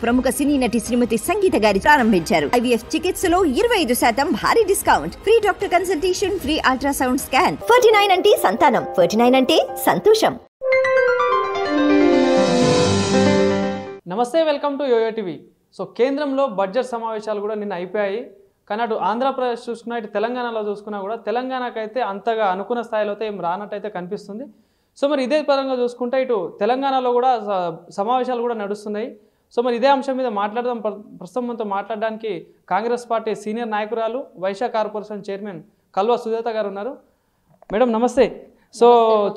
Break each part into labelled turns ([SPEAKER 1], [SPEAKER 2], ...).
[SPEAKER 1] ప్రముఖ సినీ నటి శ్రీమతి సంగీత గారి ప్రారంభించారు. IVF చికిత్సలో 25% భారీ discount, free doctor consultation, free ultrasound scan. 49 అంటే సంతానం, 49 అంటే సంతోషం.
[SPEAKER 2] నమస్తే, welcome to YoYo TV. So కేంద్రంలో బడ్జెట్ సమావేశాలు కూడా నిన్న అయిపోయాయి. కానీ అటు ఆంధ్రప్రదేశ్ చూసుకున్నా, ఇటు తెలంగాణలో చూసుకున్నా కూడా తెలంగాణకైతే అంతగా అనుకున్న స్థాయిలో అయితే ఏం రానట్టయితే కనిపిస్తుంది. సో మరి ఇదే పరంగా చూసుకుంటే ఇటు తెలంగాణలో కూడా సమావేశాలు కూడా నడుస్తున్నాయి. సో మరి ఇదే అంశం మీద మాట్లాడదాం. ప్రస్తుతం మనతో మాట్లాడడానికి కాంగ్రెస్ పార్టీ సీనియర్ నాయకురాలు, వైశాఖ కార్పొరేషన్ చైర్మన్ కల్వ సుజాత గారు ఉన్నారు. మేడం నమస్తే. సో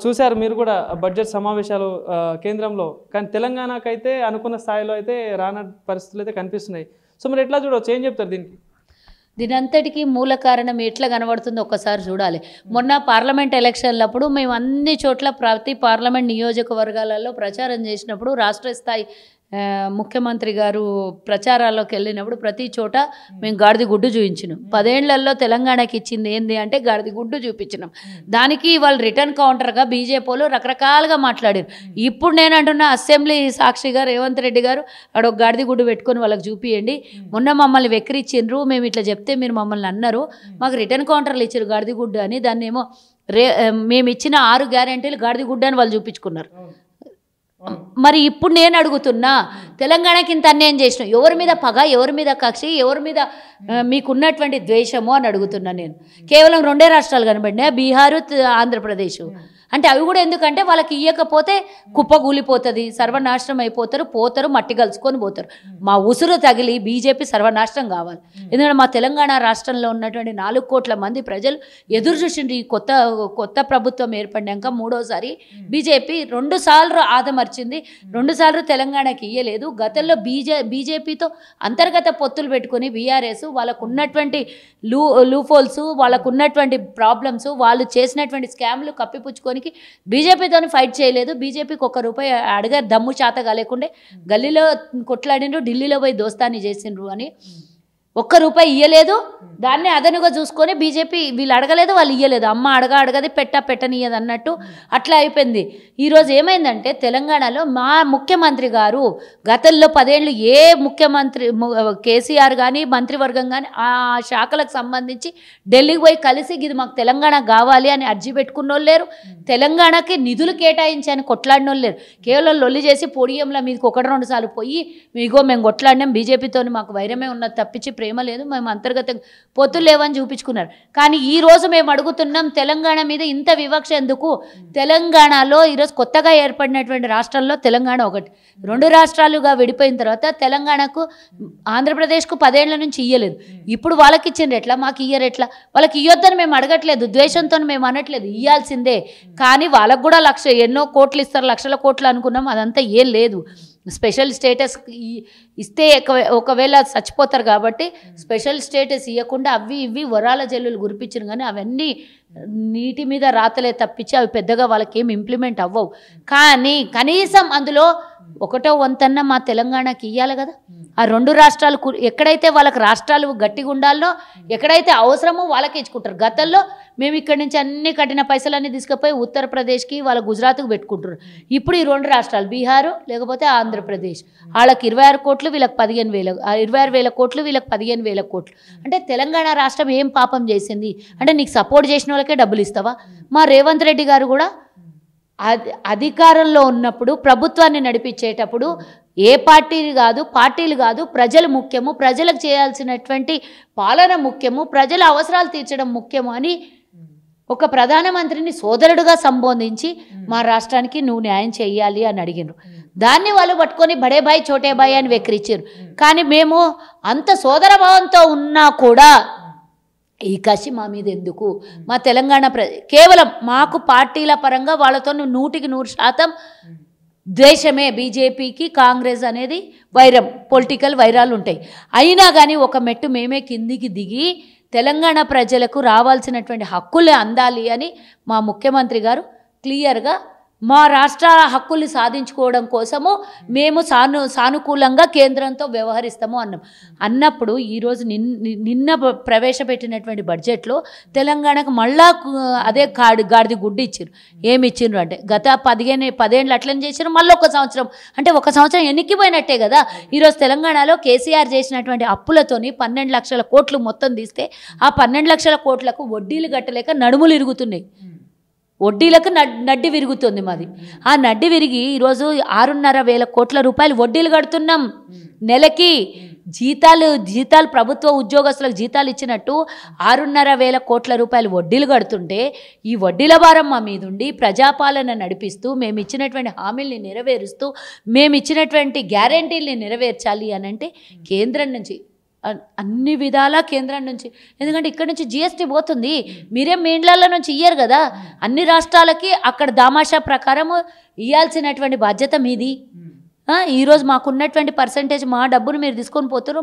[SPEAKER 2] చూశారు మీరు కూడా బడ్జెట్ సమావేశాలు కేంద్రంలో, కానీ తెలంగాణకైతే అనుకున్న స్థాయిలో అయితే రాన పరిస్థితులు అయితే కనిపిస్తున్నాయి. సో మరి ఎట్లా చూడవచ్చు, ఏం చెప్తారు దీనికి?
[SPEAKER 3] దీనంతటికీ మూల కారణం ఎట్లా కనబడుతుందో ఒక్కసారి చూడాలి. మొన్న పార్లమెంట్ ఎలక్షన్లప్పుడు మేము అన్ని చోట్ల ప్రతి పార్లమెంట్ నియోజకవర్గాలలో ప్రచారం చేసినప్పుడు రాష్ట్ర స్థాయి ముఖ్యమంత్రి గారు ప్రచారాల్లోకి వెళ్ళినప్పుడు ప్రతి చోట మేము గాడిద గుడ్డు చూపించినాం. 10 ఏళ్లలో తెలంగాణకి ఇచ్చింది ఏంది అంటే గాడిద గుడ్డు చూపించినాం. దానికి వాళ్ళు రిటర్న్ కౌంటర్గా బీజేపీలో రకరకాలుగా మాట్లాడారు. ఇప్పుడు నేను అంటున్నా, అసెంబ్లీ సాక్షిగా రేవంత్ రెడ్డి గారు అక్కడ గాడిద గుడ్డు పెట్టుకొని వాళ్ళకి చూపియండి. మొన్న మమ్మల్ని వెక్కిరిచ్చిండ్రు, మేము ఇట్లా చెప్తే మీరు మమ్మల్ని అన్నారు, మాకు రిటర్న్ కౌంటర్లు ఇచ్చారు గాడిద గుడ్డు అని. దాన్ని ఏమో మేము ఇచ్చిన 6 గ్యారెంటీలు గాడిద గుడ్డు అని వాళ్ళు చూపించుకున్నారు. మరి ఇప్పుడు నేను అడుగుతున్నా, తెలంగాణకి ఇంత అన్యాయం చేసిన ఎవరి మీద పగ, ఎవరి మీద కక్ష, ఎవరి మీద మీకున్నటువంటి ద్వేషము అని అడుగుతున్నా. నేను కేవలం 2 రాష్ట్రాలు కనబడినా, బీహారు, ఆంధ్రప్రదేశ్. అంటే అవి కూడా ఎందుకంటే వాళ్ళకి ఇవ్వకపోతే కుప్పగూలిపోతుంది, సర్వనాశనం అయిపోతారు, పోతారు, మట్టి కలుసుకొని పోతారు. మా ఉసురు తగిలి బీజేపీ సర్వనాశనం కావాలి. ఎందుకంటే మా తెలంగాణ రాష్ట్రంలో ఉన్నటువంటి 4 కోట్ల మంది ప్రజలు ఎదురు చూసిండ్రు. ఈ కొత్త ప్రభుత్వం ఏర్పడినాక మూడోసారి బీజేపీ 2 సార్లు ఆదమర్చింది, 2 సార్లు తెలంగాణకి ఇయ్యలేదు. గతంలో బీజేపీతో అంతర్గత పొత్తులు పెట్టుకుని బీఆర్ఎస్ వాళ్ళకు ఉన్నటువంటి లూఫోల్స్, వాళ్ళకు ఉన్నటువంటి ప్రాబ్లమ్స్, వాళ్ళు చేసినటువంటి స్కామ్లు కప్పిపుచ్చుకొని బీజేపీతో ఫైట్ చేయలేదు. బీజేపీకి ₹1 అడిగే దమ్ము చాతగా లేకుండే గల్లీలో కొట్లాడిండ్రు, ఢిల్లీలో పోయి దోస్తాన్ని చేసిండ్రు అని ₹1 ఇయ్యలేదు. దాన్ని అదనుగా చూసుకొని బీజేపీ వీళ్ళు అడగలేదు, వాళ్ళు ఇయ్యలేదు. అమ్మ అడగది పెట్టనీయదు అన్నట్టు అట్లా అయిపోయింది. ఈరోజు ఏమైందంటే తెలంగాణలో మా ముఖ్యమంత్రి గారు గతంలో 10 ఏళ్ళు ఏ ముఖ్యమంత్రి కేసీఆర్ కానీ మంత్రివర్గం కానీ ఆ శాఖలకు సంబంధించి ఢిల్లీకి పోయి కలిసి ఇది మాకు తెలంగాణ కావాలి అని అర్జీ పెట్టుకున్నోళ్ళు లేరు, తెలంగాణకి నిధులు కేటాయించని కొట్లాడినోళ్ళు లేరు. కేవలం లొల్లి చేసి పొడియంలో మీదకి 1-2 సార్లు పోయి ఇగో మేము కొట్లాడినాం, బీజేపీతో మాకు వైరమే ఉన్నది తప్పించి ప్రేమ లేదు, మేము అంతర్గతంగా పొత్తులు లేవని చూపించుకున్నారు. కానీ ఈరోజు మేము అడుగుతున్నాం, తెలంగాణ మీద ఇంత వివక్ష ఎందుకు? తెలంగాణలో ఈరోజు కొత్తగా ఏర్పడినటువంటి రాష్ట్రాల్లో తెలంగాణ ఒకటి. 2 రాష్ట్రాలుగా విడిపోయిన తర్వాత తెలంగాణకు ఆంధ్రప్రదేశ్కు 10 ఏళ్ల నుంచి ఇయ్యలేదు. ఇప్పుడు వాళ్ళకి ఇచ్చిండ్రు ఎట్లా, మాకు ఇయ్యరు ఎట్లా? వాళ్ళకి ఇయ్యొద్దని మేము అడగట్లేదు, ద్వేషంతో మేము అనట్లేదు, ఇయ్యాల్సిందే. కానీ వాళ్ళకు కూడా ఎన్నో కోట్లు ఇస్తారు, లక్షల కోట్లు అనుకున్నాం, అదంతా ఏం లేదు. స్పెషల్ స్టేటస్ ఇస్తే ఒకవేళ చచ్చిపోతారు కాబట్టి స్పెషల్ స్టేటస్ ఇవ్వకుండా అవి ఇవి వరాల జల్లులు గురిపించారు. కానీ అవన్నీ నీటి మీద రాతలే తప్పించి అవి పెద్దగా వాళ్ళకి ఏం ఇంప్లిమెంట్ అవ్వవు. కానీ కనీసం అందులో 1వ వంతన్న మా తెలంగాణకి ఇవ్వాలి కదా. ఆ 2 రాష్ట్రాలు ఎక్కడైతే వాళ్ళకి రాష్ట్రాలు గట్టిగా ఉండాలో, ఎక్కడైతే అవసరమో వాళ్ళకి ఇచ్చుకుంటారు. గతంలో మేము ఇక్కడి నుంచి అన్ని కట్టిన పైసలన్నీ తీసుకుపోయి ఉత్తరప్రదేశ్కి, వాళ్ళ గుజరాత్కు పెట్టుకుంటారు. ఇప్పుడు ఈ 2 రాష్ట్రాలు బీహారు లేకపోతే ఆంధ్రప్రదేశ్, వాళ్ళకి 26 కోట్లు, వీళ్ళకి 15,000, 26,000 కోట్లు, వీళ్ళకి 15,000 కోట్లు. అంటే తెలంగాణ రాష్ట్రం ఏం పాపం చేసింది అంటే నీకు సపోర్ట్ చేసిన వాళ్ళకే డబ్బులు ఇస్తావా? మా రేవంత్ రెడ్డి గారు కూడా అధికారంలో ఉన్నప్పుడు ప్రభుత్వాన్ని నడిపించేటప్పుడు ఏ పార్టీలు కాదు, ప్రజలు ముఖ్యము, ప్రజలకు చేయాల్సినటువంటి పాలన ముఖ్యము, ప్రజల అవసరాలు తీర్చడం ముఖ్యము అని ఒక ప్రధానమంత్రిని సోదరుడుగా సంబోధించి మా రాష్ట్రానికి నువ్వు న్యాయం చేయాలి అని అడిగినారు. దాన్ని వాళ్ళు పట్టుకొని బడే బాయ్ చోటే బాయ్ అని వెక్కిరించారు. కానీ మేము అంత సోదరభావంతో ఉన్నా కూడా ఈ కసి మా మీద ఎందుకు? మా తెలంగాణ కేవలం మాకు పార్టీల పరంగా వాళ్ళతో 100% ద్వేషమే. బీజేపీకి కాంగ్రెస్ అనేది వైరం, పొలిటికల్ వైరాలు ఉంటాయి. అయినా కానీ ఒక మెట్టు మేమే కిందికి దిగి తెలంగాణ ప్రజలకు రావాల్సినటువంటి హక్కులే అందాలి అని మా ముఖ్యమంత్రి గారు క్లియర్గా మా రాష్ట్రాల హక్కులు సాధించుకోవడం కోసము మేము సానుకూలంగా కేంద్రంతో వ్యవహరిస్తాము అన్నప్పుడు ఈరోజు నిన్న ప్రవేశపెట్టినటువంటి బడ్జెట్లో తెలంగాణకు మళ్ళా అదే గాడిది గుడ్డు ఇచ్చారు. ఏమి ఇచ్చిండ్రు అంటే గత 10 ఏళ్ళు అట్లని చేశారు, మళ్ళీ ఒక సంవత్సరం అంటే ఒక సంవత్సరం ఎన్నికిపోయినట్టే కదా. ఈరోజు తెలంగాణలో కేసీఆర్ చేసినటువంటి అప్పులతోని 12 లక్షల కోట్లు మొత్తం తీస్తే ఆ 12 లక్షల కోట్లకు వడ్డీలు కట్టలేక నడుములు ఇరుగుతున్నాయి. వడ్డీలకు నడ్డి విరుగుతుంది మాది. ఆ నడ్డి విరిగి ఈరోజు 6,500 కోట్ల రూపాయలు వడ్డీలు కడుతున్నాం నెలకి. జీతాలు ప్రభుత్వ ఉద్యోగస్తులకు జీతాలు ఇచ్చినట్టు 6,500 కోట్ల రూపాయలు వడ్డీలు కడుతుంటే ఈ వడ్డీల భారం మా మీద ఉండి ప్రజాపాలన నడిపిస్తూ మేము ఇచ్చినటువంటి హామీల్ని నెరవేరుస్తూ మేము ఇచ్చినటువంటి గ్యారంటీల్ని నెరవేర్చాలి అని అంటే కేంద్రం నుంచి అన్ని విధాలా కేంద్రం నుంచి, ఎందుకంటే ఇక్కడ నుంచి జిఎస్టీ పోతుంది. మీరేం మీ ఇండ్ల నుంచి ఇయ్యరు కదా. అన్ని రాష్ట్రాలకి అక్కడ దామాషా ప్రకారం ఇవ్వాల్సినటువంటి బాధ్యత మీది. ఈరోజు మాకున్నటువంటి పర్సంటేజ్ మా డబ్బును మీరు తీసుకొని పోతారు,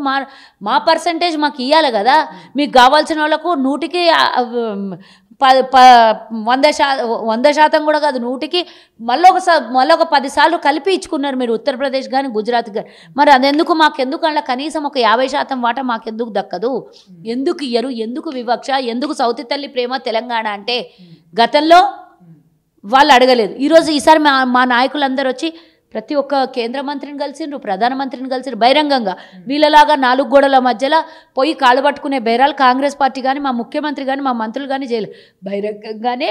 [SPEAKER 3] మా పర్సంటేజ్ మాకు ఇవ్వాలి కదా. మీకు కావాల్సిన వాళ్ళకు 100కి 100% కూడా కాదు, 100కి మళ్ళీ ఒక 10 సార్లు కలిపి ఇచ్చుకున్నారు మీరు ఉత్తరప్రదేశ్ కానీ గుజరాత్ కానీ. మరి అదెందుకు మాకెందుకు అలా కనీసం ఒక 50% వాటా మాకెందుకు దక్కదు? ఎందుకు ఇయ్యరు? ఎందుకు వివక్ష? ఎందుకు సౌతి తల్లి ప్రేమ తెలంగాణ అంటే గతంలో వాళ్ళు అడగలేదు. ఈసారి మా నాయకులందరూ వచ్చి ప్రతి ఒక్క కేంద్ర మంత్రిని కలిసిండ్రు, ప్రధానమంత్రిని కలిసిండ్రు బహిరంగంగా. వీళ్ళలాగా 4 గోడల మధ్యలో పోయి కాళ్ళు పట్టుకునే బేరాలు కాంగ్రెస్ పార్టీ కానీ మా ముఖ్యమంత్రి కానీ మా మంత్రులు కానీ చేయలేదు. బహిరంగంగానే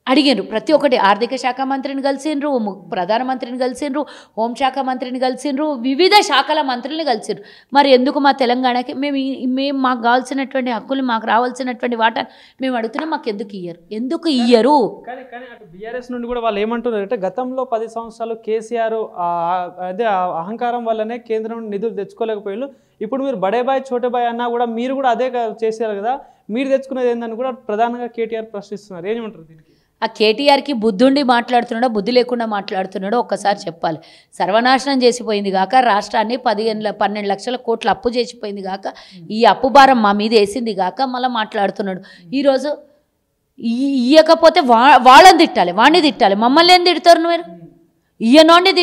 [SPEAKER 3] అడిగినరు. ప్రతి ఒక్కటి ఆర్థిక శాఖ మంత్రిని కలిసిండ్రు, ప్రధానమంత్రిని కలిసిండ్రు, హోంశాఖ మంత్రిని కలిసిండ్రు, వివిధ శాఖల మంత్రుల్ని కలిసిండ్రు. మరి ఎందుకు మా తెలంగాణకి మేము మాకు కావాల్సినటువంటి హక్కులు మాకు రావాల్సినటువంటి వాటా మేము అడుగుతున్నాం, మాకు ఎందుకు ఇయ్యరు?
[SPEAKER 2] కానీ అటు బీఆర్ఎస్ నుండి కూడా వాళ్ళు ఏమంటున్నారంటే గతంలో 10 సంవత్సరాలు కేసీఆర్ అదే అహంకారం వల్లనే కేంద్రం నుండి నిధులు తెచ్చుకోలేకపోయారు. ఇప్పుడు మీరు బడే బాయ్ చోటే బాయ్ అన్నా కూడా మీరు కూడా అదే చేశారు కదా, మీరు తెచ్చుకునేది ఏందని కూడా ప్రధానంగా కేటీఆర్ ప్రశ్నిస్తున్నారు. ఏమంటారు దీనికి?
[SPEAKER 3] ఆ కేటీఆర్కి బుద్ధుండి మాట్లాడుతున్నాడో బుద్ధి లేకుండా మాట్లాడుతున్నాడో ఒక్కసారి చెప్పాలి. సర్వనాశనం చేసిపోయింది కాక రాష్ట్రాన్ని 12 లక్షల కోట్ల అప్పు చేసిపోయింది కాక ఈ అప్పు భారం మా మీద వేసింది కాక మళ్ళీ మాట్లాడుతున్నాడు. ఈరోజు ఇయ్యకపోతే వాళ్ళని తిట్టాలి, వాడిని తిట్టాలి. మమ్మల్ని ఏం తిడతారు? మీరు ఈయనోడిని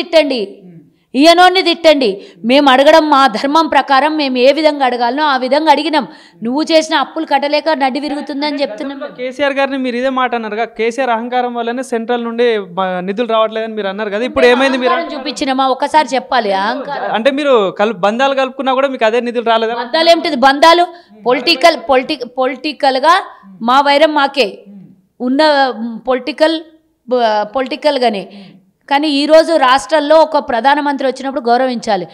[SPEAKER 3] తిట్టండి. మేము అడగడం మా ధర్మం ప్రకారం మేము ఏ విధంగా అడగాలనో ఆ విధంగా అడిగినాం. నువ్వు చేసిన అప్పులు కట్టలేక నడ్డి విరుగుతుందని చెప్తున్నాం.
[SPEAKER 2] కేసీఆర్ గారిని మీరు ఇదే మాట అన్నారు కదా, కేసీఆర్ అహంకారం వల్లనే సెంట్రల్ నుండి నిధులు రావట్లేదని మీరు అన్నారు కదా, ఇప్పుడు ఏమైంది? మీరు
[SPEAKER 3] చూపించినామా ఒకసారి చెప్పాలి.
[SPEAKER 2] అంటే మీరు బంధాలు కలుపుకున్నా కూడా మీకు అదే నిధులు రాలేదా?
[SPEAKER 3] బంధాలు ఏమిటిది? బంధాలు పొలిటికల్గా మా వైరం మాకే ఉన్న పొలిటికల్గానే. కానీ ఈరోజు రాష్ట్రాల్లో ఒక ప్రధానమంత్రి వచ్చినప్పుడు గౌరవించాలి.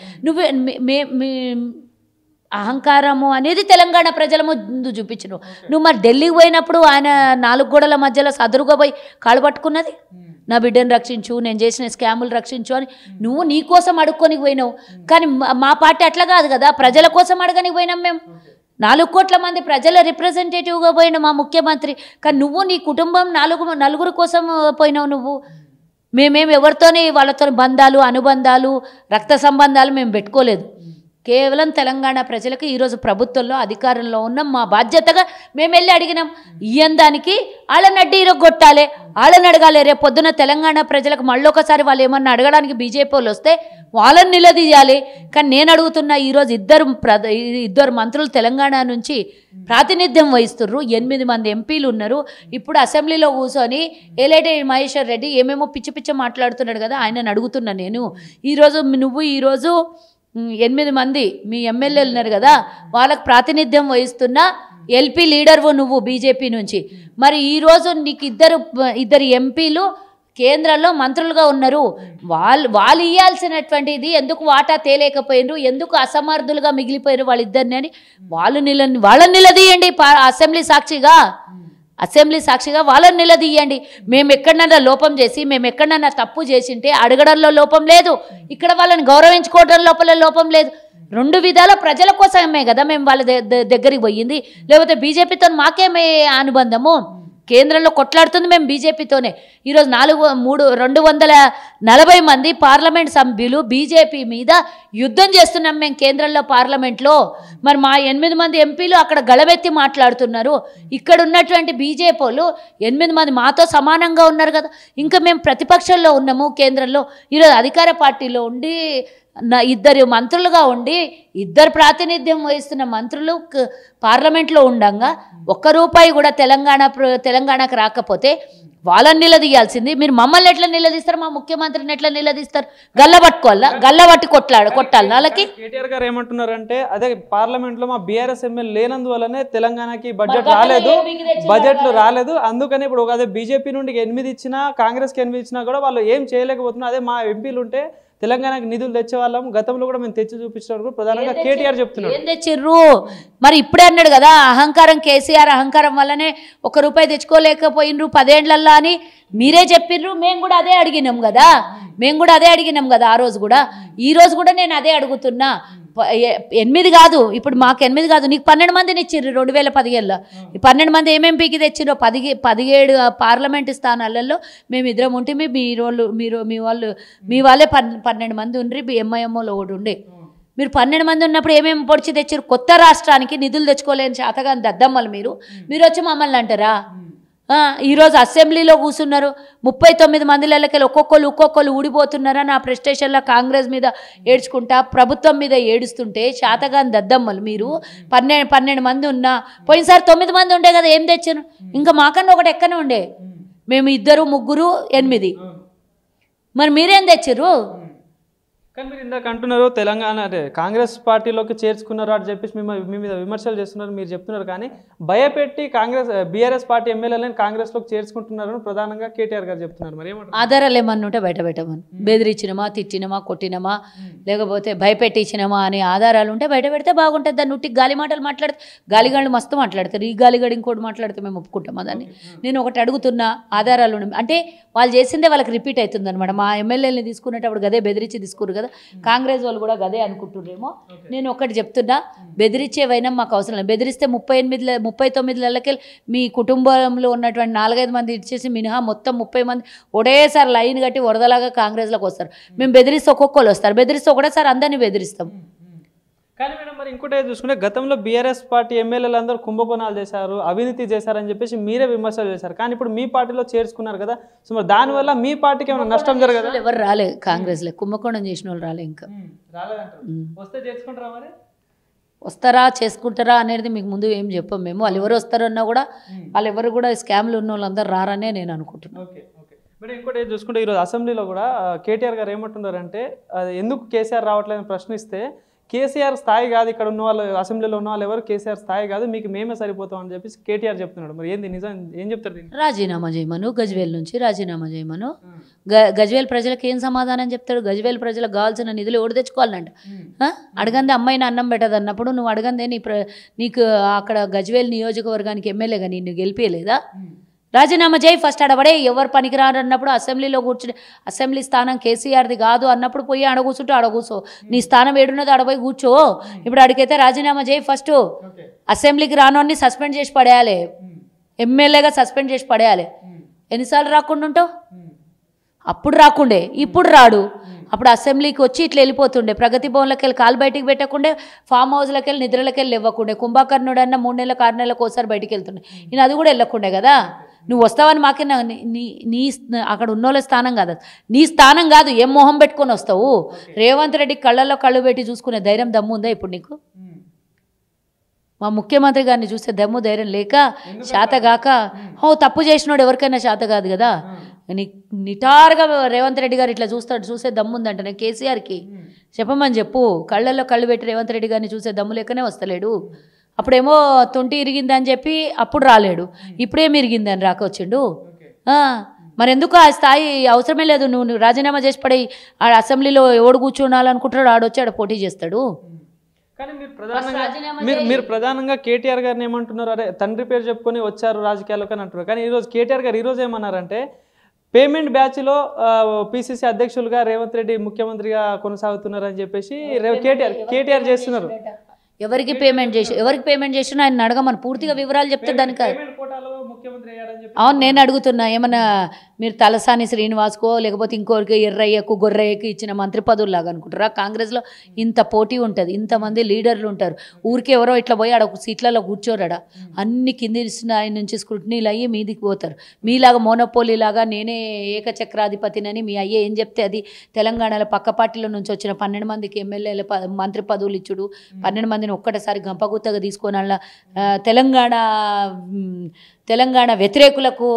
[SPEAKER 3] అహంకారము అనేది తెలంగాణ ప్రజల ముందు చూపించను. నువ్వు మరి ఢిల్లీకి పోయినప్పుడు ఆయన 4 గోడల మధ్యలో సదురుగా పోయి కాళ్ళు పట్టుకున్నది, నా బిడ్డను రక్షించు, నేను చేసిన స్కాములు రక్షించు అని నువ్వు నీ కోసం అడుక్కొని పోయినావు. కానీ మా పార్టీ అట్లా కాదు కదా, ప్రజల కోసం అడగని పోయినాం మేము. 4 కోట్ల మంది ప్రజల రిప్రజెంటేటివ్గా పోయిన మా ముఖ్యమంత్రి. కానీ నువ్వు నీ కుటుంబం నలుగురు కోసం పోయినావు. నువ్వు మేమేమి ఎవరితోని వాళ్ళతో బంధాలు అనుబంధాలు రక్త సంబంధాలు మేము పెట్టుకోలేదు. కేవలం తెలంగాణ ప్రజలకు ఈరోజు ప్రభుత్వంలో అధికారంలో ఉన్నాం, మా బాధ్యతగా మేము వెళ్ళి అడిగినాం. ఇయ్యం దానికి వాళ్ళని అడ్డి ఇరగొట్టాలి, వాళ్ళని అడగాలి. రేపు పొద్దున తెలంగాణ ప్రజలకు మళ్ళొకసారి వాళ్ళు ఏమన్నా అడగడానికి బీజేపీ వాళ్ళు వస్తే వాళ్ళని నిలదీయాలి. కానీ నేను అడుగుతున్నా, ఈరోజు ఇద్దరు మంత్రులు తెలంగాణ నుంచి ప్రాతినిధ్యం వహిస్తున్నారు, 8 మంది ఎంపీలు ఉన్నారు. ఇప్పుడు అసెంబ్లీలో కూర్చొని ఏలేటి మహేశ్వర్ రెడ్డి ఏమేమో పిచ్చి మాట్లాడుతున్నాడు కదా, ఆయనను అడుగుతున్నా నేను. నువ్వు ఈరోజు 8 మంది మీ ఎమ్మెల్యేలు ఉన్నారు కదా, వాళ్ళకు ప్రాతినిధ్యం వహిస్తున్న ఎల్పీ లీడర్వు నువ్వు బీజేపీ నుంచి. మరి ఈరోజు నీకు ఇద్దరు ఎంపీలు కేంద్రంలో మంత్రులుగా ఉన్నారు. వాళ్ళు ఇవ్వాల్సినటువంటిది ఎందుకు వాటా తేలేకపోయినరు, ఎందుకు అసమర్థులుగా మిగిలిపోయారు వాళ్ళిద్దరిని అని వాళ్ళని నిలదీయండి. అసెంబ్లీ సాక్షిగా వాళ్ళని నిలదీయండి. మేము ఎక్కడన్నా లోపం చేసి మేము ఎక్కడన్నా తప్పు చేసింటే అడగడంలో లోపం లేదు, ఇక్కడ వాళ్ళని గౌరవించుకోవడం లోపం లేదు. 2 విధాల ప్రజల కోసమే కదా మేము వాళ్ళ దగ్గరికి పోయింది. లేకపోతే బీజేపీతో మాకేమే అనుబంధము? కేంద్రంలో కొట్లాడుతుంది మేము బీజేపీతోనే. ఈరోజు 240 మంది పార్లమెంట్ సభ్యులు బీజేపీ మీద యుద్ధం చేస్తున్నాం మేము కేంద్రంలో పార్లమెంట్లో. మరి మా 8 మంది ఎంపీలు అక్కడ గళమెత్తి మాట్లాడుతున్నారు. ఇక్కడ ఉన్నటువంటి బీజేపీ వాళ్ళు 8 మంది మాతో సమానంగా ఉన్నారు కదా. ఇంకా మేము ప్రతిపక్షంలో ఉన్నాము కేంద్రంలో. ఈరోజు అధికార పార్టీలో ఉండి 2 మంత్రులుగా ఉండి 2 ప్రాతినిధ్యం వహిస్తున్న మంత్రులు పార్లమెంట్లో ఉండగా ₹1 కూడా తెలంగాణకు రాకపోతే వాళ్ళని నిలదీయాల్సింది. మీరు మమ్మల్ని ఎట్లా నిలదీస్తారు? మా ముఖ్యమంత్రిని ఎట్లా నిలదీస్తారు? గల్లబట్టి కొట్టాలి వాళ్ళకి.
[SPEAKER 2] కేటీఆర్ గారు ఏమంటున్నారంటే అదే పార్లమెంట్లో మా బీఆర్ఎస్ ఎమ్మెల్యే లేనందువల్లనే తెలంగాణకి బడ్జెట్లు రాలేదు. అందుకని ఇప్పుడు అదే బీజేపీ నుండి 8 ఇచ్చినా కాంగ్రెస్కి 8 ఇచ్చినా కూడా వాళ్ళు ఏం చేయలేకపోతున్నారు. అదే మా ఎంపీలు ఉంటే తెలంగాణకి నిధులు తెచ్చేవాళ్ళం, గతంలో కూడా మేము తెచ్చి చూపించినప్పుడు ప్రధానంగా కేటీఆర్ చెప్తున్నారు.
[SPEAKER 3] ఏం తెచ్చిర్రు మరి? ఇప్పుడే అన్నాడు కదా, అహంకారం, కేసీఆర్ అహంకారం వల్లనే ₹1 తెచ్చుకోలేకపోయినరు 10 ఏళ్లలో అని మీరే చెప్పిర్రు. మేము కూడా అదే అడిగినాం కదా ఆ రోజు కూడా. ఈ రోజు కూడా నేను అదే అడుగుతున్నా. 8 కాదు, ఇప్పుడు మాకు 8 కాదు, నీకు 12 మందిని ఇచ్చిర్రు 2017లో. ఈ 12 మంది ఏమేమి పీకి తెచ్చిర్రో 17 పార్లమెంటు స్థానాలలో మేము ఇద్దరం ఉంటే మీ వాళ్ళే 12 మంది ఉండ్రి. ఎంఐఎంఓలో ఒకటి ఉండే. మీరు 12 మంది ఉన్నప్పుడు ఏమేమి పొడిచి తెచ్చారు? కొత్త రాష్ట్రానికి నిధులు తెచ్చుకోలేని శాతగాని దద్దమ్మలు మీరు వచ్చి మమ్మల్ని అంటారా? ఈరోజు అసెంబ్లీలో కూర్చున్నారు 39 మందిలకి ఒక్కొక్కరు ఊడిపోతున్నారా? నా ప్రెస్టేషన్లో కాంగ్రెస్ మీద ఏడ్చుకుంటా ప్రభుత్వం మీద ఏడుస్తుంటే శాతగాని దద్దమ్మలు మీరు. 12 మంది ఉన్నా పోయినసారి 9 మంది ఉండే కదా, ఏం తెచ్చాను? ఇంకా మాకన్నా ఒకటి ఎక్కనే ఉండే. మేము 2, 3, 8. మరి మీరేం తెచ్చారు?
[SPEAKER 2] కానీ మీరు ఇందాక అంటున్నారు తెలంగాణ అంటే కాంగ్రెస్ పార్టీలోకి చేర్చుకున్నారు అని చెప్పేసి మీ మీద విమర్శలు చేస్తున్నారు, మీరు చెప్తున్నారు. కానీ భయపెట్టి బీఆర్ఎస్ పార్టీ ఎమ్మెల్యేలను కాంగ్రెస్లోకి చేర్చుకుంటున్నారు ప్రధానంగా కేటీఆర్ గారు చెప్తున్నారు. మరి ఏమంటారు?
[SPEAKER 3] ఆధారాలు ఏమన్నా ఉంటే బయట పెట్టమని. బెదిరించినమా, తిట్టినమా, కొట్టినమా, లేకపోతే భయపెట్టించినమా అనే ఆధారాలు ఉంటే బయట పెడితే బాగుంటుంది. దాన్ని ఉట్టి గాలి మాటలు మాట్లాడితే గాలిగాళ్ళు మస్తు మాట్లాడతారు. ఈ గాలిగాడు ఇంకోటి మాట్లాడితే మేము ఒప్పుకుంటామా దాన్ని? నేను ఒకటి అడుగుతున్నా, ఆధారాలు అంటే వాళ్ళు చేసిందే వాళ్ళకి రిపీట్ అవుతుంది అనమాట. మా ఎమ్మెల్యేలని తీసుకునేటప్పుడు గదే బెదిరించి తీసుకున్నారు కదా, కాంగ్రెస్ వాళ్ళు కూడా గదే అనుకుంటున్నారేమో. నేను ఒకటి చెప్తున్నా, బెదిరించేవైనా మాకు అవసరం లేదు. బెదిరిస్తే 39 మీ కుటుంబంలో ఉన్నటువంటి 4-5 మంది ఇచ్చేసి మినహా మొత్తం 30 మంది ఒకటేసారి లైన్ కట్టి వరదలాగా కాంగ్రెస్లోకి వస్తారు. మేము బెదిరిస్తే ఒక్కొక్కరు వస్తారు, బెదిరిస్తే ఒకటేసారి అందరినీ బెదిరిస్తాం.
[SPEAKER 2] కానీ మేడం మరి ఇంకోటి చూసుకుంటే గతంలో బీఆర్ఎస్ పార్టీ ఎమ్మెల్యేలు అందరూ కుంభకోణాలు చేశారు, అవినీతి చేశారని చెప్పేసి మీరే విమర్శలు చేశారు. కానీ ఇప్పుడు మీ పార్టీలో చేర్చుకున్నారు కదా, సో మరి దానివల్ల మీ పార్టీకి ఏమైనా నష్టం జరగదా?
[SPEAKER 3] ఎవరు రాలే కాంగ్రెస్లో, కుంభకోణం చేసిన వాళ్ళు రాలే. ఇంకా
[SPEAKER 2] వస్తే చేర్చుకుంటారా? మరి
[SPEAKER 3] వస్తారా చేసుకుంటారా అనేది మీకు ముందు ఏం చెప్పాం మేము. వాళ్ళు ఎవరు వస్తారన్నా కూడా వాళ్ళు ఎవరు కూడా స్కామ్లు ఉన్న వాళ్ళందరూ రారనే నేను అనుకుంటున్నాను.
[SPEAKER 2] ఓకే ఓకే మేడం ఇంకోటి చూసుకుంటే ఈరోజు అసెంబ్లీలో కూడా కేటీఆర్ గారు ఏమంటున్నారంటే ఎందుకు కేసీఆర్ రావట్లేదని ప్రశ్నిస్తే కేసీఆర్ స్థాయి కాదు, ఇక్కడ ఉన్న వాళ్ళు అసెంబ్లీలో ఉన్న వాళ్ళు ఎవరు కేసీఆర్ స్థాయి కాదు, మీకు మేమే సరిపోతాం అని చెప్పేసి కేటీఆర్ చెప్తున్నాడు. మరి ఏంది నిజం, ఏం చెప్తారు?
[SPEAKER 3] రాజీనామా చేయమను, గజ్వేల్ నుంచి రాజీనామా చేయమను. గజ్వేల్ ప్రజలకు ఏం సమాధానం చెప్తాడు? గజ్వేల్ ప్రజలకు కావాల్సిన నిధులు ఎవడు తెచ్చుకోవాలంట? అడగందే అమ్మాయిని అన్నం పెట్టదు అన్నప్పుడు నువ్వు అడగందే నీకు అక్కడ గజ్వేల్ నియోజకవర్గానికి ఎమ్మెల్యేగా నిన్ను గెలిపేయలేదా? రాజీనామా చేయి ఫస్ట్. అడబడే ఎవరు పనికిరారు అన్నప్పుడు అసెంబ్లీలో కూర్చుని అసెంబ్లీ స్థానం కేసీఆర్ది కాదు అన్నప్పుడు పోయి అడగూసుంటే అడగూసో, నీ స్థానం ఏడున్నది అడపోయి కూర్చో. ఇప్పుడు అడిగైతే రాజీనామా చేయి ఫస్ట్. అసెంబ్లీకి రానోని సస్పెండ్ చేసి పడేయాలి, ఎమ్మెల్యేగా సస్పెండ్ చేసి పడేయాలి. ఎన్నిసార్లు రాకుండా ఉంటావు? అప్పుడు రాకుండే, ఇప్పుడు రాడు. అప్పుడు అసెంబ్లీకి వచ్చి ఇట్లా వెళ్ళిపోతుండే, ప్రగతి భవన్లోకి వెళ్ళి కాలు బయటికి పెట్టకుండే, ఫామ్ హౌస్లోకి వెళ్ళి నిద్రలోకి వెళ్ళి ఇవ్వకుండే, కుంభకర్ణుడు అన్న 3 నెలలకు 6 నెలలకు ఒకసారి బయటికి వెళ్తుండే. నేను అది కూడా వెళ్ళకుండే కదా. నువ్వు వస్తావని మాకే నీ అక్కడ ఉన్నోళ్ళ స్థానం కాదు, నీ స్థానం కాదు. ఏం మొహం పెట్టుకొని వస్తావు? రేవంత్ రెడ్డి కళ్ళల్లో కళ్ళు పెట్టి చూసుకునే ధైర్యం దమ్ము ఉందా ఇప్పుడు నీకు? మా ముఖ్యమంత్రి గారిని చూస్తే దమ్ము ధైర్యం లేక శాతగాక తప్పు చేసినోడు ఎవరికైనా శాత కాదు కదా. నిటారుగా రేవంత్ రెడ్డి గారు ఇట్లా చూసే దమ్ము ఉందంట. నేను కేసీఆర్కి చెప్పమని చెప్పు, కళ్ళల్లో కళ్ళు పెట్టి రేవంత్ రెడ్డి గారిని చూసే దమ్ము లేకనే వస్తలేడు. అప్పుడేమో తొంటి ఇరిగిందని చెప్పి అప్పుడు రాలేడు, ఇప్పుడేమి ఇరిగిందని రాకొచ్చిండు. మరెందుకు ఆ స్థాయి అవసరమే లేదు. నువ్వు రాజీనామా చేసి పడి ఆ అసెంబ్లీలో ఎవడు కూర్చోనాలనుకుంటాడు ఆడొచ్చి ఆడ పోటీ చేస్తాడు.
[SPEAKER 2] కానీ మీరు ప్రధానంగా కేటీఆర్ గారిని ఏమంటున్నారు? అరే తండ్రి పేరు చెప్పుకొని వచ్చారు రాజకీయాల్లోకి అని అంటున్నారు. కానీ ఈరోజు కేటీఆర్ గారు ఈరోజు ఏమన్నారంటే పేమెంట్ బ్యాచ్లో పిసిసి అధ్యక్షులుగా రేవంత్ రెడ్డి ముఖ్యమంత్రిగా కొనసాగుతున్నారని చెప్పేసి కేటీఆర్ చేస్తున్నారు.
[SPEAKER 3] ఎవరికి పేమెంట్ చేసినా ఆయన అడగమని పూర్తిగా వివరాలు చెప్తాడు. దానికి
[SPEAKER 2] ముఖ్యమంత్రి అయ్యాడని చెప్పి
[SPEAKER 3] అవును, నేను అడుగుతున్నా, ఏమన్నా మీరు తలసాని శ్రీనివాస్కో లేకపోతే ఇంకోరికి ఎర్రయ్యకు గొర్రయ్యకు ఇచ్చిన మంత్రి పదవుల్లాగా అనుకుంటారా? కాంగ్రెస్లో ఇంత పోటీ ఉంటుంది, ఇంతమంది లీడర్లు ఉంటారు, ఊరికి ఎవరో ఇట్లా పోయి ఆడ సీట్లలో కూర్చోరాడా, అన్ని కింది ఆయన నుంచి స్క్రూటినీలు అయ్యి మీదికి పోతారు. మీలాగా మోనోపోలీ లాగా నేనే ఏకచక్రాధిపతినని మీ అయ్యే ఏం చెప్తే అది తెలంగాణలో పక్క పార్టీల నుంచి వచ్చిన 12 మందికి ఎమ్మెల్యేల మంత్రి పదవులు ఇచ్చుడు, 12 మందిని ఒక్కటేసారి గంపగుత్తగా తీసుకొని అలా తెలంగాణ వ్యతిరేకులకు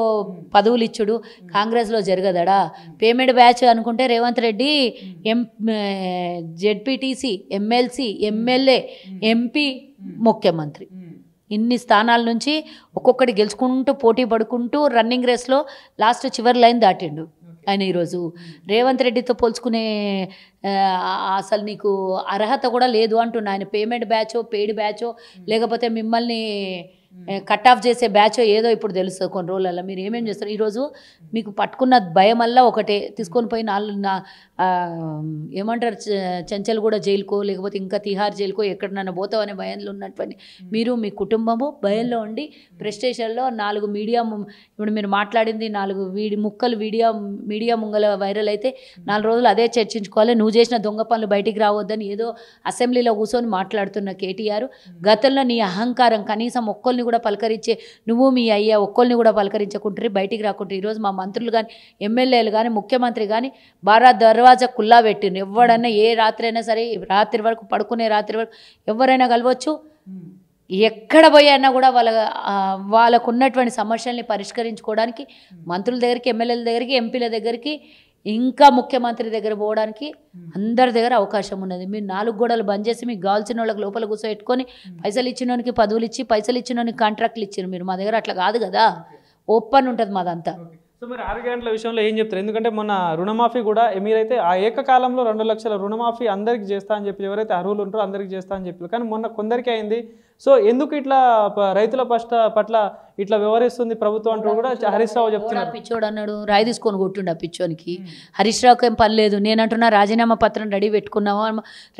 [SPEAKER 3] పదవులు ఇచ్చుడు కాంగ్రెస్లో జరగదడా? పేమెంట్ బ్యాచ్ అనుకుంటే Revanth Reddy ZPTC, MLC, MLA, MP, ముఖ్యమంత్రి ఇన్ని స్థానాల నుంచి ఒక్కొక్కటి గెలుచుకుంటూ పోటీ పడుకుంటూ రన్నింగ్ రేస్లో లాస్ట్ చివరి లైన్ దాటిండు ఆయన. ఈరోజు రేవంత్ రెడ్డితో పోల్చుకునే అసలు నీకు అర్హత కూడా లేదు అంటున్నా. ఆయన పేమెంట్ బ్యాచో, పెయిడ్ బ్యాచో, లేకపోతే మిమ్మల్ని కట్ ఆఫ్ చేసే బ్యాచ్ ఏదో ఇప్పుడు తెలుస్తుంది కొన్ని రోజులలో. మీరు ఏమేమి చేస్తారు? ఈరోజు మీకు పట్టుకున్న భయం వల్ల ఒకటే, తీసుకొని పోయి ఏమంటారు చెంచల్ కూడా జైలుకో లేకపోతే ఇంకా తిహార్ జైలుకో ఎక్కడన్నా పోతావు అనే భయంలో ఉన్నటువంటి మీరు, మీ కుటుంబము భయంలో ఉండి ప్రెస్టేషన్లో 4 మీడియా ఇప్పుడు మీరు మాట్లాడింది 4 ముక్కలు మీడియా ముంగల వైరల్ అయితే 4 రోజులు అదే చర్చించుకోవాలి. నువ్వు చేసిన దొంగ పనులు బయటికి రావద్దని ఏదో అసెంబ్లీలో కూర్చొని మాట్లాడుతున్న కేటీఆర్, గతంలో నీ అహంకారం కనీసం ఒక్కరిని కూడా పలకరించే నువ్వు మీ అయ్యా ఒక్కరిని కూడా పలకరించకుంటారు, బయటికి రాకుంటారు. ఈరోజు మా మంత్రులు కానీ, ఎమ్మెల్యేలు కానీ, ముఖ్యమంత్రి కానీ దర్వాజా కుల్లా పెట్టిండ్రు. ఎవడన్నా ఏ రాత్రి అయినా సరే, రాత్రి వరకు పడుకునే రాత్రి వరకు ఎవరైనా కలవచ్చు. ఎక్కడ పోయినా కూడా వాళ్ళకు ఉన్నటువంటి సమస్యల్ని పరిష్కరించుకోవడానికి మంత్రుల దగ్గరికి, ఎమ్మెల్యేల దగ్గరికి, ఎంపీల దగ్గరికి, ఇంకా ముఖ్యమంత్రి దగ్గర పోవడానికి అందరి దగ్గర అవకాశం ఉన్నది. మీరు 4 గోడలు బంద్ చేసి మీకు కావాల్సిన వాళ్ళకి లోపల కూర్చోబెట్టుకొని పైసలు ఇచ్చినోనికి పదవులు ఇచ్చి, పైసలు ఇచ్చినోనికి కాంట్రాక్ట్లు ఇచ్చారు. మీరు మా దగ్గర అట్లా కాదు కదా, ఓపెన్ ఉంటుంది మాదంతా.
[SPEAKER 2] సో మరి 6 గంటల విషయంలో ఏం చెప్తారు? ఎందుకంటే మొన్న రుణమాఫీ కూడా మీరైతే ఆ ఏకకాలంలో 2 లక్షల రుణమాఫీ అందరికి చేస్తా అని చెప్పి, ఎవరైతే అర్హులు ఉంటారో అందరికి చేస్తా అని చెప్పి, కానీ మొన్న కొందరికి అయింది. సో ఎందుకు ఇట్లా రైతుల పట్ల ఇట్లా వ్యవహరిస్తుంది ప్రభుత్వం అంటూ కూడా హరీష్ రావు చెప్తున్నారు.
[SPEAKER 3] పిచ్చోడు అన్నాడు, రాయి తీసుకొని కొట్టుండు ఆ పిచ్చోనికి. హరీష్ రావుకి ఏం పని లేదు. నేనంటున్నా రాజీనామా పత్రం రెడీ పెట్టుకున్నావా,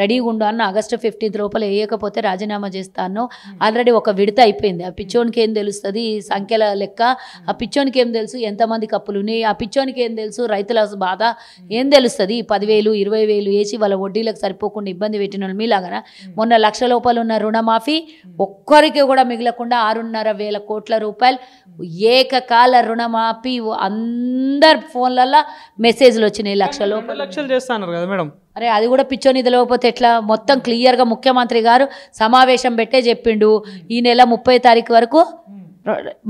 [SPEAKER 3] రెడీగా ఉండు అన్న. ఆగస్టు 15 లోపల వేయకపోతే రాజీనామా చేస్తాను. ఆల్రెడీ ఒక విడత అయిపోయింది. ఆ పిచ్చోనికి ఏం తెలుస్తుంది సంఖ్యల లెక్క? ఆ పిచ్చోనికి ఏం తెలుసు ఎంతమంది కప్పులు ఉన్నాయి? ఆ పిచ్చోనికి ఏం తెలుసు రైతుల బాధ ఏం తెలుస్తుంది? 10,000 20,000 వేసి వాళ్ళ వడ్డీలకు సరిపోకుండా ఇబ్బంది పెట్టిన వాళ్ళు మీలాగా. మొన్న 1 లక్ష లోపల ఉన్న రుణమాఫీ ఒక్కరికి కూడా మిగలకుండా 6,500 కోట్ల రూపాయలు ఏకకాల రుణమాఫీ. అందరు ఫోన్లలో మెసేజ్లు వచ్చినాయి. 1
[SPEAKER 2] లక్షలు చేస్తున్నారు కదా మేడం.
[SPEAKER 3] అరే అది కూడా పిచ్చోని తెలియకపోతే ఎట్లా? మొత్తం క్లియర్గా ముఖ్యమంత్రి గారు సమావేశం పెట్టే చెప్పిండు. ఈ నెల 30 తారీఖు వరకు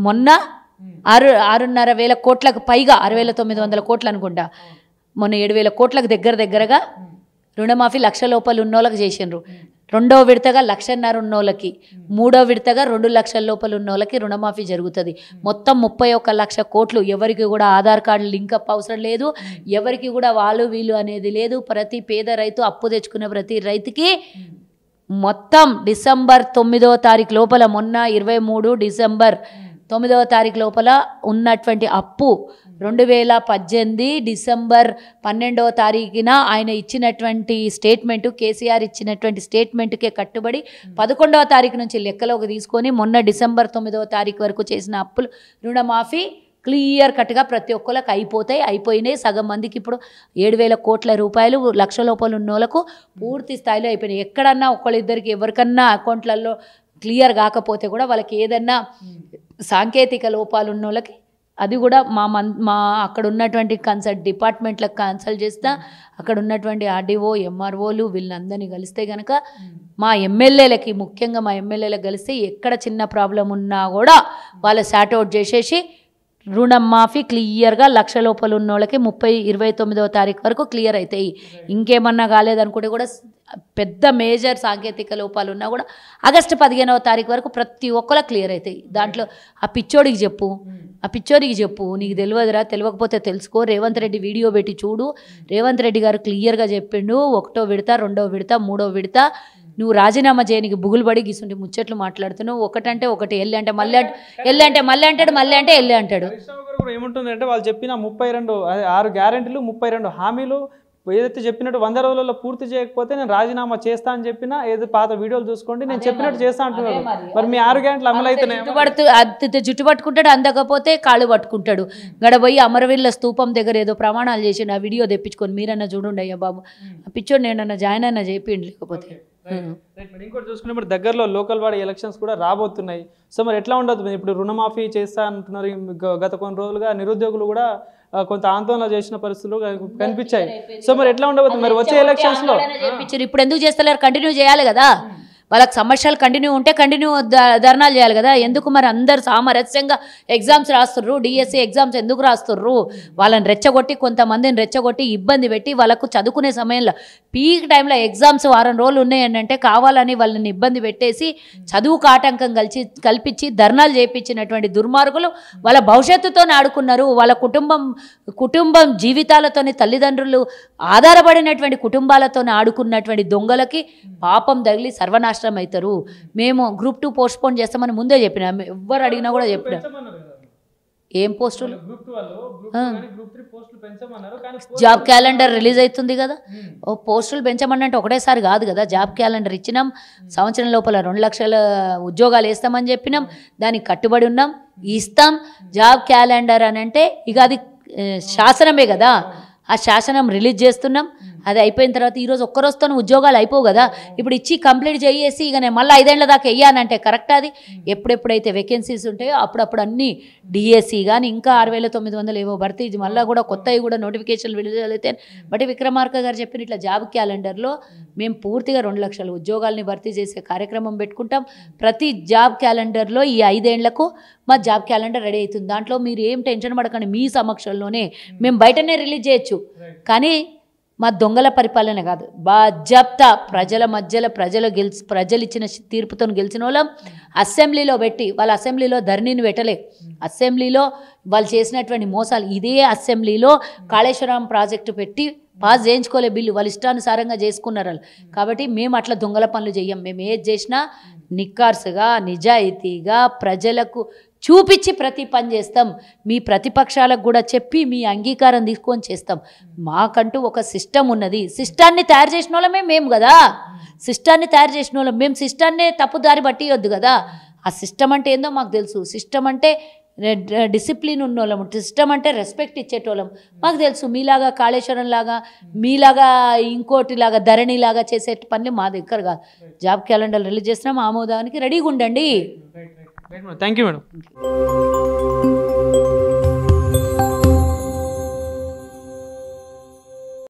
[SPEAKER 3] మొన్న 6,500 కోట్లకు పైగా 6,900 కోట్లు అనుకుంటా, మొన్న 7,000 కోట్లకు దగ్గరగా రుణమాఫీ 1 లక్ష లోపల ఉన్నోళ్ళకి చేసిండ్రు. 2వ విడతగా 1,500,000 ఉన్నోళ్ళకి, 3వ విడతగా 2 లక్షల లోపల ఉన్నోళ్ళకి రుణమాఫీ జరుగుతుంది. మొత్తం 31 లక్ష కోట్లు. ఎవరికి కూడా ఆధార్ కార్డు లింకప్ అవసరం లేదు, ఎవరికి కూడా వాళ్ళు వీళ్ళు అనేది లేదు. ప్రతి పేద రైతు, అప్పు తెచ్చుకునే ప్రతి రైతుకి మొత్తం డిసెంబర్ 9వ తారీఖు లోపల, మొన్న 23 డిసెంబర్ 9వ తారీఖు లోపల ఉన్నటువంటి అప్పు 2018 డిసెంబర్ 12వ తారీఖున ఆయన ఇచ్చినటువంటి స్టేట్మెంటు, కేసీఆర్ ఇచ్చినటువంటి స్టేట్మెంట్కే కట్టుబడి 11వ తారీఖు నుంచి లెక్కలోకి తీసుకొని మొన్న డిసెంబర్ 9వ తారీఖు వరకు చేసిన అప్పులు రుణమాఫీ క్లియర్ కట్గా ప్రతి ఒక్కరికి అయిపోయినాయి. సగం మందికి ఇప్పుడు 7,000 కోట్ల రూపాయలు 1 లక్ష లోపల ఉన్న వాళ్ళకు పూర్తి స్థాయిలో అయిపోయినాయి. ఎక్కడన్నా ఒకళ్ళిద్దరికి ఎవరికన్నా అకౌంట్లలో క్లియర్ కాకపోతే కూడా వాళ్ళకి ఏదన్నా సాంకేతిక లోపాలు ఉన్న వాళ్ళకి అది కూడా మా అక్కడ ఉన్నటువంటి డిపార్ట్మెంట్లకు కన్సల్ట్ చేస్తా. అక్కడ ఉన్నటువంటి ఆర్డీఓ, ఎంఆర్ఓలు వీళ్ళందరినీ కలిస్తే కనుక మా ఎమ్మెల్యేలకి, ముఖ్యంగా మా ఎమ్మెల్యేలకు కలిస్తే ఎక్కడ చిన్న ప్రాబ్లం ఉన్నా కూడా వాళ్ళు సార్ట్అవుట్ చేసేసి రుణమాఫీ క్లియర్గా 1 లక్ష లోపల ఉన్న వాళ్ళకి 29వ తారీఖు వరకు క్లియర్ అవుతాయి. ఇంకేమన్నా కాలేదనుకుంటే కూడా పెద్ద మేజర్ సాంకేతిక లోపాలు ఉన్నా కూడా ఆగస్టు 15వ తారీఖు వరకు ప్రతి ఒక్కలా క్లియర్ అవుతాయి. దాంట్లో ఆ పిచ్చోడికి చెప్పు, నీకు తెలియదురా, తెలియకపోతే తెలుసుకో. రేవంత్ రెడ్డి వీడియో పెట్టి చూడు. రేవంత్ రెడ్డి గారు క్లియర్గా చెప్పిండు, 1వ విడత, 2వ విడత, 3వ విడత. నువ్వు రాజీనామా చేయనికి బుగులు పడి గిసుంటి ముచ్చట్లు మాట్లాడుతున్నావు. ఒకటంటే ఒకటి, ఎల్లి అంటే మళ్ళీ అంటాడు, మళ్ళీ అంటే ఎల్లి అంటాడు.
[SPEAKER 2] ఏముంటుంది అంటే వాళ్ళు చెప్పిన 6 గ్యారెంటీలు, 32 హామీలు ఏదైతే చెప్పినట్టు 100 రోజులలో పూర్తి చేయకపోతే నేను రాజీనామా చేస్తా అని చెప్పినా, ఏదో పాత వీడియోలు చూసుకోండి నేను చెప్పినట్టు చేస్తా అంటున్నారు. మరి మీ 6 గంటలు అమలు అవుతున్నాయి.
[SPEAKER 3] జుట్టు పట్టుకుంటాడు, అందకపోతే కాళ్ళు పట్టుకుంటాడు. గడబోయి అమరవీళ్ళ స్తూపం దగ్గర ఏదో ప్రమాణాలు చేసి ఆ వీడియో తెప్పించుకొని మీరన్నా చూడండి అయ్యా బాబు, పిచ్చోడు నేనన్నా జాయిన్ అయినా చేయండి. లేకపోతే
[SPEAKER 2] ఇంకోటి చూసుకున్నప్పుడు దగ్గరలో లోకల్ బాడీ ఎలక్షన్స్ కూడా రాబోతున్నాయి. సో మరి ఎట్లా ఉండదు? ఇప్పుడు రుణమాఫీ చేస్తా అంటున్నారు. గత కొన్ని రోజులుగా నిరుద్యోగులు కూడా కొంత ఆందోళన చేసిన పరిస్థితులు కనిపించాయి. సో మరి ఎట్లా ఉండబోతుంది మరి వచ్చే ఎలక్షన్స్ లో?
[SPEAKER 3] ఇప్పుడు ఎందుకు చేస్తలేరు? కంటిన్యూ చేయాలి కదా, వాళ్ళకి సమస్యలు కంటిన్యూ ఉంటే కంటిన్యూ ధర్నాలు చేయాలి కదా. ఎందుకు మరి అందరు సామరస్యంగా ఎగ్జామ్స్ రాస్తుర్రు, డిఎస్సి ఎగ్జామ్స్ ఎందుకు రాస్తుర్రు? వాళ్ళని రెచ్చగొట్టి, కొంతమందిని రెచ్చగొట్టి ఇబ్బంది పెట్టి వాళ్ళకు చదువుకునే సమయంలో పీక్ టైంలో ఎగ్జామ్స్ వారం రోజులు ఉన్నాయనంటే కావాలని వాళ్ళని ఇబ్బంది పెట్టేసి చదువుకు ఆటంకం కల్పించి ధర్నాలు చేయించినటువంటి దుర్మార్గులు వాళ్ళ భవిష్యత్తుతో ఆడుకున్నారు. వాళ్ళ కుటుంబం జీవితాలతోని, తల్లిదండ్రులు ఆధారపడినటువంటి కుటుంబాలతో ఆడుకున్నటువంటి దొంగలకి పాపం తగిలి సర్వనాశనం అవుతారు. మేము గ్రూప్ 2 పోస్ట్పోన్ చేస్తామని ముందే చెప్పినా, ఎవరు అడిగినా కూడా చెప్పినా. ఏం పోస్టులు? జాబ్ క్యాలెండర్ రిలీజ్ అవుతుంది కదా. ఓ పోస్టులు పెంచమనంటే ఒకటేసారి కాదు కదా. జాబ్ క్యాలెండర్ ఇచ్చినాం, సంవత్సరం లోపల 2 లక్షల ఉద్యోగాలు వేస్తామని చెప్పినాం, దానికి కట్టుబడి ఉన్నాం, ఇస్తాం. జాబ్ క్యాలెండర్ అని అంటే ఇక అది శాసనమే కదా, ఆ శాసనం రిలీజ్ చేస్తున్నాం. అది అయిపోయిన తర్వాత ఈరోజు ఒక్కరోజుతో ఉద్యోగాలు అయిపోవు కదా. ఇప్పుడు ఇచ్చి కంప్లీట్ చేసి ఇక నేను మళ్ళీ 5 ఏళ్ల దాకా వెయ్యానంటే కరెక్ట్? అది ఎప్పుడెప్పుడైతే వేకెన్సీస్ ఉంటాయో అప్పుడప్పుడు అన్ని డిఎస్సి కానీ ఇంకా 6,900 ఏవో భర్తీ, మళ్ళీ కూడా కొత్తవి కూడా నోటిఫికేషన్లు విడుదలైతే. బట్ విక్రమార్క గారు చెప్పిన ఇట్లా జాబ్ క్యాలెండర్లో మేము పూర్తిగా 2 లక్షల ఉద్యోగాల్ని భర్తీ చేసే కార్యక్రమం పెట్టుకుంటాం. ప్రతి జాబ్ క్యాలెండర్లో ఈ 5 ఏళ్లకు మా జాబ్ క్యాలెండర్ రెడీ అవుతుంది. దాంట్లో మీరు ఏం టెన్షన్ పడకండి, మీ సమక్షంలోనే మేము బయటనే రిలీజ్ చేయొచ్చు. కానీ మా దొంగల పరిపాలన కాదు, బాధ్యత ప్రజల మధ్యలో ప్రజలు ఇచ్చిన తీర్పుతో గెలిచిన వాళ్ళం అసెంబ్లీలో పెట్టి, వాళ్ళ అసెంబ్లీలో ధరణిని పెట్టలే, అసెంబ్లీలో వాళ్ళు చేసినటువంటి మోసాలు, ఇదే అసెంబ్లీలో కాళేశ్వరం ప్రాజెక్టు పెట్టి పాస్ చేయించుకోలే బిల్లు, వాళ్ళు ఇష్టానుసారంగా చేసుకున్నారు వాళ్ళు. కాబట్టి మేము అట్లా దొంగల పనులు చెయ్యం. మేము ఏది చేసినా నిక్కార్సుగా, నిజాయితీగా ప్రజలకు చూపించి ప్రతి పని చేస్తాం. మీ ప్రతిపక్షాలకు కూడా చెప్పి మీ అంగీకారం తీసుకొని చేస్తాం. మాకంటూ ఒక సిస్టమ్ ఉన్నది. సిస్టాన్ని తయారు చేసిన వాళ్ళమే మేము కదా. సిస్టాన్ని తయారు చేసిన వాళ్ళం మేము. సిస్టాన్నే తప్పుదారి పట్టియొద్దు కదా. ఆ సిస్టమ్ అంటే ఏందో మాకు తెలుసు. సిస్టమ్ అంటే డిసిప్లిన్ ఉన్నోళ్ళం, సిస్టమ్ అంటే రెస్పెక్ట్ ఇచ్చేటోళ్ళం మాకు తెలుసు. మీలాగా కాళేశ్వరం లాగా, మీలాగా ఇంకోటిలాగా ధరణిలాగా చేసే పనులు మా దగ్గర కాదు. జాబ్ క్యాలెండర్ రిలీజ్ చేసినాం, ఆమోదానికి రెడీగా ఉండండి.
[SPEAKER 2] Thank you madam.